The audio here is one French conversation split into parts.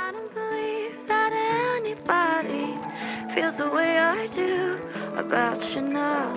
I don't believe that anybody feels the way I do about you now.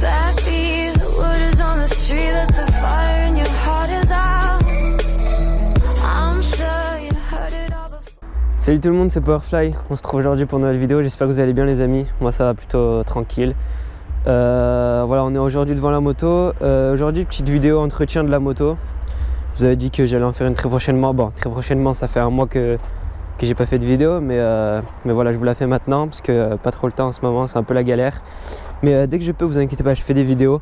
Backbeat, the wood is on the street, that the fire in your heart is out. I'm sure you've heard it all before. Salut tout le monde, c'est Powerfly. On se retrouve aujourd'hui pour une nouvelle vidéo. J'espère que vous allez bien les amis. Moi ça va plutôt tranquille. Voilà, on est aujourd'hui devant la moto. Aujourd'hui, petite vidéo entretien de la moto. Je vous avais dit que j'allais en faire une très prochainement. Bon, très prochainement, ça fait un mois que j'ai pas fait de vidéo, mais voilà, je vous la fais maintenant parce que pas trop le temps en ce moment, c'est un peu la galère. Mais dès que je peux, vous inquiétez pas, je fais des vidéos.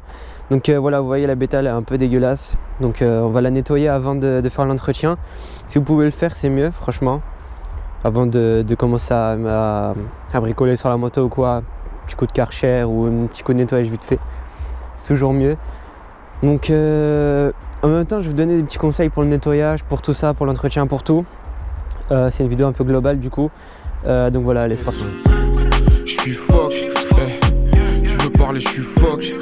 Donc voilà, vous voyez la bêta elle est un peu dégueulasse. Donc on va la nettoyer avant de faire l'entretien. Si vous pouvez le faire, c'est mieux, franchement. Avant de commencer à bricoler sur la moto ou quoi. Petit coup de Karcher ou un petit coup de nettoyage vite fait, c'est toujours mieux. Donc en même temps je vais vous donner des petits conseils pour le nettoyage, pour tout ça, pour l'entretien, pour tout. C'est une vidéo un peu globale du coup, donc voilà, allez c'est parti. Je suis fuck, tu veux parler, je suis fuck,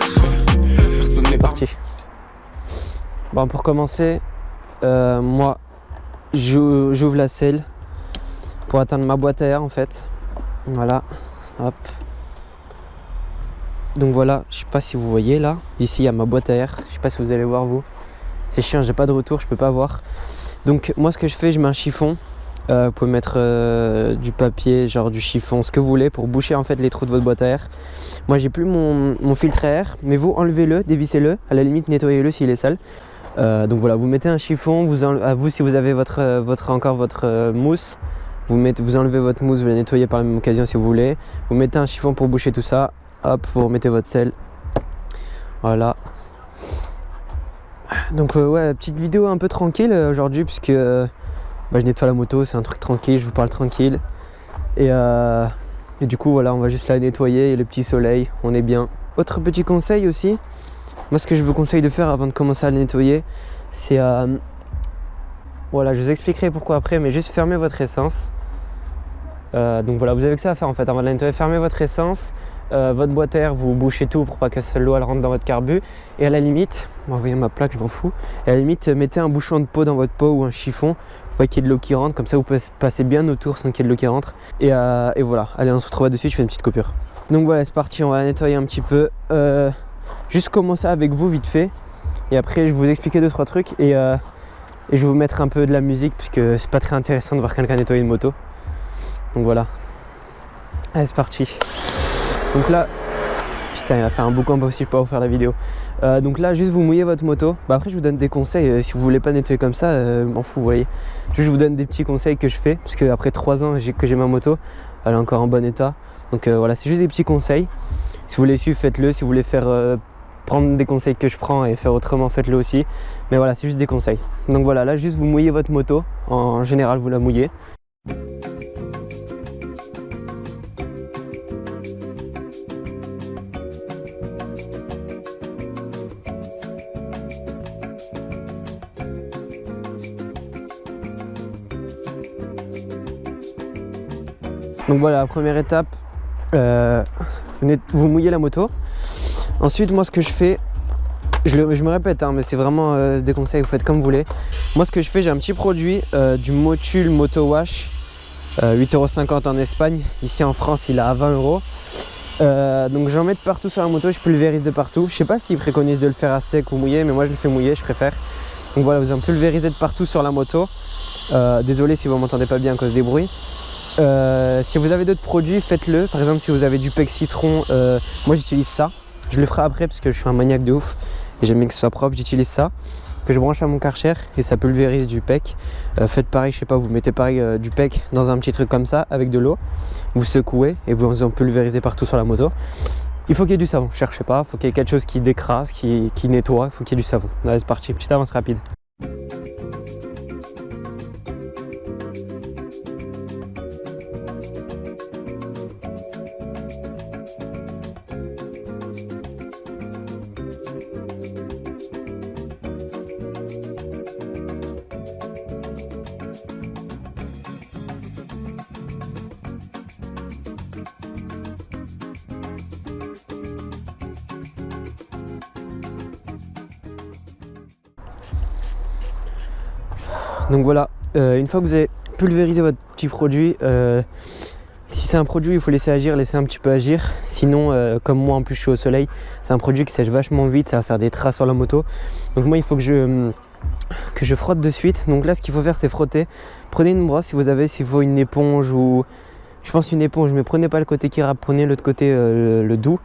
personne n'est parti. Bon, pour commencer, moi j'ouvre la selle pour atteindre ma boîte à air en fait. Voilà, hop. Donc voilà, je sais pas si vous voyez là, ici il y a ma boîte à air, je sais pas si vous allez voir vous. C'est chiant, j'ai pas de retour, je peux pas voir. Donc moi ce que je fais, je mets un chiffon. Vous pouvez mettre du papier, genre du chiffon, ce que vous voulez pour boucher en fait les trous de votre boîte à air. Moi j'ai plus mon filtre à air, mais vous enlevez-le, dévissez-le, à la limite nettoyez-le s'il est sale. Donc voilà, vous mettez un chiffon, vous si vous avez votre mousse, vous enlevez votre mousse, vous la nettoyez par la même occasion si vous voulez. Vous mettez un chiffon pour boucher tout ça. Hop, vous remettez votre sel. Voilà. Donc ouais, petite vidéo un peu tranquille aujourd'hui puisque je nettoie la moto, c'est un truc tranquille, je vous parle tranquille. Et du coup voilà, on va juste la nettoyer, et le petit soleil, on est bien. Autre petit conseil aussi, moi ce que je vous conseille de faire avant de commencer à la nettoyer, c'est voilà, je vous expliquerai pourquoi après, mais juste fermez votre essence. Donc voilà, vous avez que ça à faire en fait avant de la nettoyer, fermez votre essence. Votre boîte à air, vous bouchez tout pour pas que l'eau elle rentre dans votre carbu. Et à la limite, vous voyez ma plaque, je m'en fous. Et à la limite, mettez un bouchon de peau dans votre pot ou un chiffon pour qu'il y ait de l'eau qui rentre. Comme ça, vous pouvez passer bien autour sans qu'il y ait de l'eau qui rentre. Et voilà, allez, on se retrouve dessus, je fais une petite coupure. Donc voilà, c'est parti, on va la nettoyer un petit peu. Juste commencer avec vous vite fait. Et après, je vais vous expliquer 2-3 trucs. Et je vais vous mettre un peu de la musique puisque c'est pas très intéressant de voir quelqu'un nettoyer une moto. Donc voilà. Allez, c'est parti. Donc là, putain, il va faire un boucan pas aussi, je peux pas vous faire la vidéo. Donc là, juste vous mouillez votre moto. Bah après, je vous donne des conseils. Si vous voulez pas nettoyer comme ça, m'en fous, vous voyez. Juste, je vous donne des petits conseils que je fais. Parce que après 3 ans que j'ai ma moto, elle est encore en bon état. Donc voilà, c'est juste des petits conseils. Si vous voulez suivre, faites-le. Si vous voulez faire prendre des conseils que je prends et faire autrement, faites-le aussi. Mais voilà, c'est juste des conseils. Donc voilà, là, juste vous mouillez votre moto. En général, vous la mouillez. Donc voilà, la première étape, vous mouillez la moto. Ensuite, moi ce que je fais, je me répète, hein, mais c'est vraiment des conseils, vous faites comme vous voulez. Moi ce que je fais, j'ai un petit produit du Motul Moto Wash, 8,50 € en Espagne. Ici en France, il est à 20 €. Donc j'en mets de partout sur la moto, je pulvérise de partout. Je sais pas s'ils préconisent de le faire à sec ou mouillé, mais moi je le fais mouillé, je préfère. Donc voilà, vous en pulvérisez de partout sur la moto. Désolé si vous m'entendez pas bien à cause des bruits. Si vous avez d'autres produits, faites-le. Par exemple, si vous avez du PEC citron, moi j'utilise ça. Je le ferai après parce que je suis un maniaque de ouf et j'aime bien que ce soit propre. J'utilise ça, que je branche à mon Karcher et ça pulvérise du PEC. Faites pareil, je sais pas, vous mettez pareil du PEC dans un petit truc comme ça avec de l'eau. Vous secouez et vous en pulvérisez partout sur la moto. Il faut qu'il y ait du savon, cherchez pas, il faut qu'il y ait quelque chose qui décrase, qui nettoie, il faut qu'il y ait du savon. Allez, c'est parti, petite avance rapide. Donc voilà, une fois que vous avez pulvérisé votre petit produit, si c'est un produit il faut laisser agir, laisser un petit peu agir. Sinon, comme moi en plus je suis au soleil, c'est un produit qui sèche vachement vite, ça va faire des traces sur la moto. Donc moi il faut que je frotte de suite. Donc là ce qu'il faut faire c'est frotter. Prenez une brosse si vous avez, s'il faut une éponge ou... Je pense une éponge, mais prenez pas le côté qui râpe, prenez l'autre côté le doux.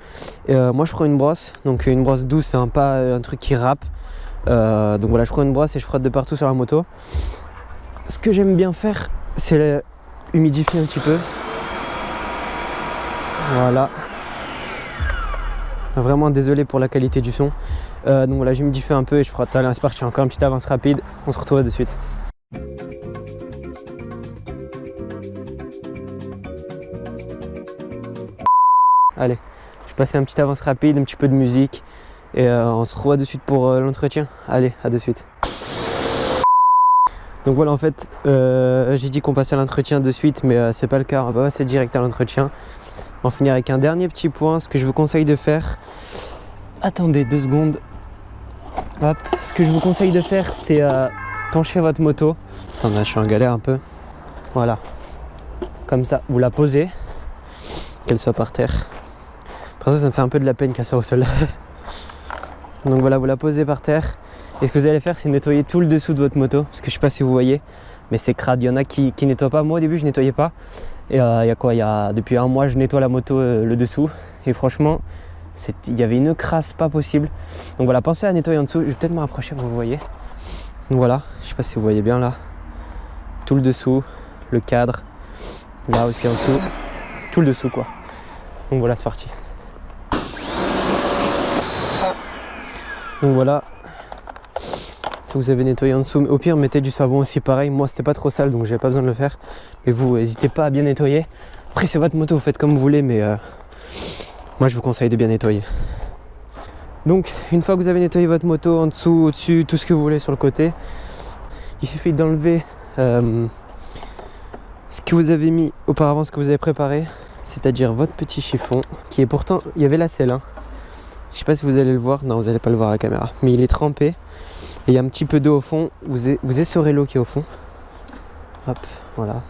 Moi je prends une brosse, donc une brosse douce, c'est pas un truc qui râpe. Donc voilà, je prends une brosse et je frotte de partout sur la moto. Ce que j'aime bien faire, c'est humidifier un petit peu. Voilà. Vraiment désolé pour la qualité du son. Donc voilà, j'humidifie un peu et je frotte. Allez, c'est parti, encore une petite avance rapide. On se retrouve de suite. Allez, je vais passer un petit avance rapide, un petit peu de musique et on se revoit de suite pour l'entretien. Allez, à de suite. Donc voilà, en fait, j'ai dit qu'on passait à l'entretien de suite, mais c'est pas le cas. On va passer direct à l'entretien. On va finir avec un dernier petit point. Ce que je vous conseille de faire... Attendez 2 secondes. Hop. Ce que je vous conseille de faire, c'est pencher votre moto. Attendez, je suis en galère un peu. Voilà. Comme ça, vous la posez. Qu'elle soit par terre. Perso, ça me fait un peu de la peine qu'elle soit au sol. Donc voilà, vous la posez par terre. Et ce que vous allez faire, c'est nettoyer tout le dessous de votre moto. Parce que je sais pas si vous voyez, mais c'est crade. Il y en a qui nettoient pas. Moi, au début, je nettoyais pas. Et depuis 1 mois, je nettoie la moto le dessous. Et franchement, il y avait une crasse pas possible. Donc voilà, pensez à nettoyer en dessous. Je vais peut-être me rapprocher pour que vous voyez. Donc voilà, je sais pas si vous voyez bien là. Tout le dessous, le cadre. Là aussi en dessous. Tout le dessous quoi. Donc voilà, c'est parti. Donc voilà. Vous avez nettoyé en dessous, au pire mettez du savon aussi pareil. Moi c'était pas trop sale donc j'avais pas besoin de le faire. Mais vous n'hésitez pas à bien nettoyer. Après c'est votre moto, vous faites comme vous voulez, mais moi je vous conseille de bien nettoyer. Donc une fois que vous avez nettoyé votre moto en dessous, au-dessus, tout ce que vous voulez sur le côté, il suffit d'enlever ce que vous avez mis auparavant, ce que vous avez préparé, c'est-à-dire votre petit chiffon qui est pourtant, il y avait la selle, hein. Je sais pas si vous allez le voir, non vous allez pas le voir à la caméra, mais il est trempé. Et il y a un petit peu d'eau au fond, vous essorez l'eau qui est au fond. Hop, voilà.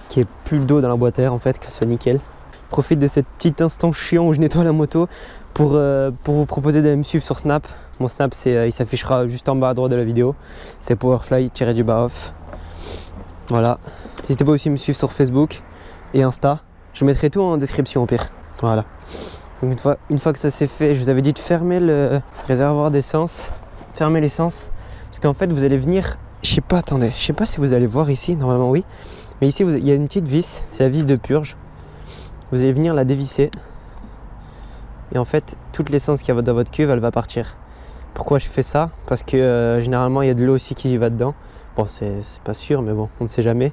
Qui est plus d'eau dans la boîte à air en fait, qu'elle soit nickel. Je profite de cet petit instant chiant où je nettoie la moto pour vous proposer d'aller me suivre sur Snap. Mon Snap, il s'affichera juste en bas à droite de la vidéo. C'est powerfly-off. Voilà. N'hésitez pas aussi à me suivre sur Facebook et Insta. Je mettrai tout en description au pire. Voilà. Donc une fois que ça c'est fait, je vous avais dit de fermer le réservoir d'essence. Fermer l'essence. Parce qu'en fait, vous allez venir... Je sais pas, attendez. Je sais pas si vous allez voir ici. Normalement, oui. Mais ici, il y a une petite vis. C'est la vis de purge. Vous allez venir la dévisser. Et en fait, toute l'essence qu'il y a dans votre cuve, elle va partir. Pourquoi je fais ça? Parce que généralement, il y a de l'eau aussi qui va dedans. Bon, c'est pas sûr, mais bon, on ne sait jamais.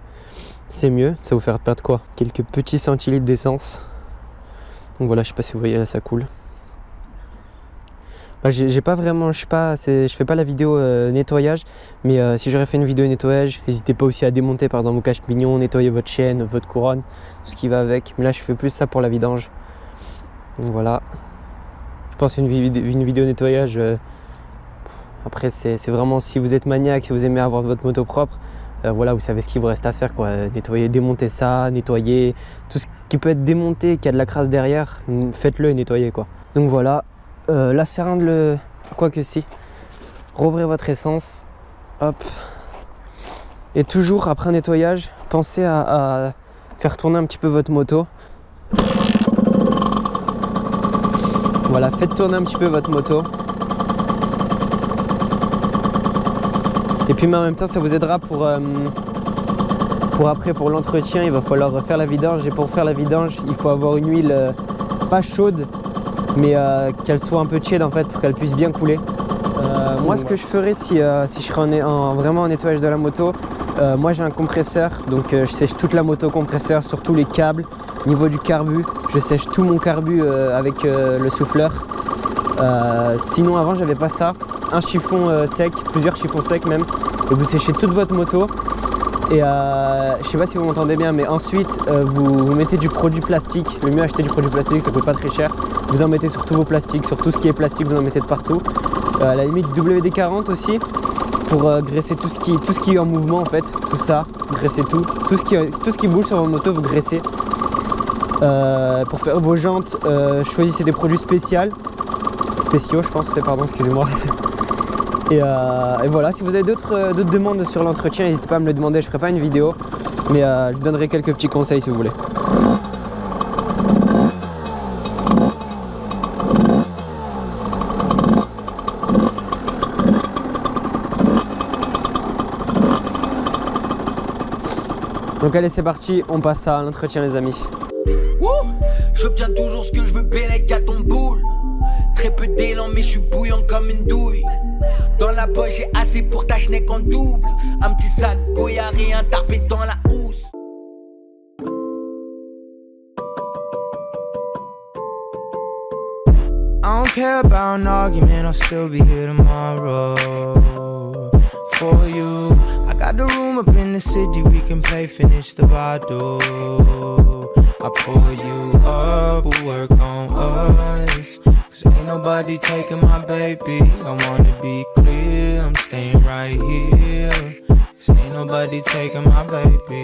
C'est mieux. Ça va vous faire perdre quoi? Quelques petits centilitres d'essence. Donc voilà, je sais pas si vous voyez, là, ça coule. Bah, j'ai pas vraiment, je fais pas la vidéo nettoyage, mais si j'aurais fait une vidéo nettoyage, n'hésitez pas aussi à démonter par exemple vos cache-pignons, nettoyer votre chaîne, votre couronne, tout ce qui va avec. Mais là, je fais plus ça pour la vidange. Donc voilà. Je pense une vidéo nettoyage. Après, c'est vraiment si vous êtes maniaque, si vous aimez avoir votre moto propre, voilà, vous savez ce qu'il vous reste à faire, quoi. Nettoyer, démonter ça, nettoyer tout ce qui peut être démonté, qui a de la crasse derrière, faites-le et nettoyez, quoi. Donc voilà. La seringue, quoique si, rouvrez votre essence, hop, et toujours après un nettoyage, pensez à faire tourner un petit peu votre moto. Voilà, faites tourner un petit peu votre moto. Et puis mais en même temps ça vous aidera pour l'entretien, il va falloir faire la vidange, et pour faire la vidange il faut avoir une huile pas chaude, mais qu'elle soit un peu tiède en fait pour qu'elle puisse bien couler. Moi ce que je ferais si je serais vraiment en nettoyage de la moto, moi j'ai un compresseur, donc je sèche toute la moto au compresseur, sur tous les câbles, au niveau du carbu, je sèche tout mon carbu avec le souffleur. Sinon avant j'avais pas ça, un chiffon sec, plusieurs chiffons secs même, et vous séchez toute votre moto. Et je sais pas si vous m'entendez bien, mais ensuite vous mettez du produit plastique. Le mieux acheter du produit plastique, ça coûte pas très cher. Vous en mettez sur tous vos plastiques, sur tout ce qui est plastique, vous en mettez de partout. À la limite du WD-40 aussi, pour graisser tout ce qui est en mouvement en fait, tout ça, graisser tout ce qui bouge sur votre moto, vous graissez. Pour faire vos jantes, choisissez des produits spéciaux je pense, excusez-moi. Et voilà, si vous avez d'autres demandes sur l'entretien, n'hésitez pas à me le demander, je ferai pas une vidéo, mais je vous donnerai quelques petits conseils si vous voulez. Donc allez, c'est parti, on passe à l'entretien les amis. J'obtiens toujours ce que je veux, bélec à ton boule. Très peu d'élan mais je suis bouillant comme une douille. Dans la poche j'ai assez pour ta schneck en double. Un petit sac goyard et un tarpé dans la housse. I don't care about an argument, I'll still be here tomorrow for you. I got the room up in the city, we can play finish the bottle. I pull you up, we'll work on us. Cause ain't nobody taking my baby. I wanna be clear, I'm staying right here. Cause ain't nobody taking my baby.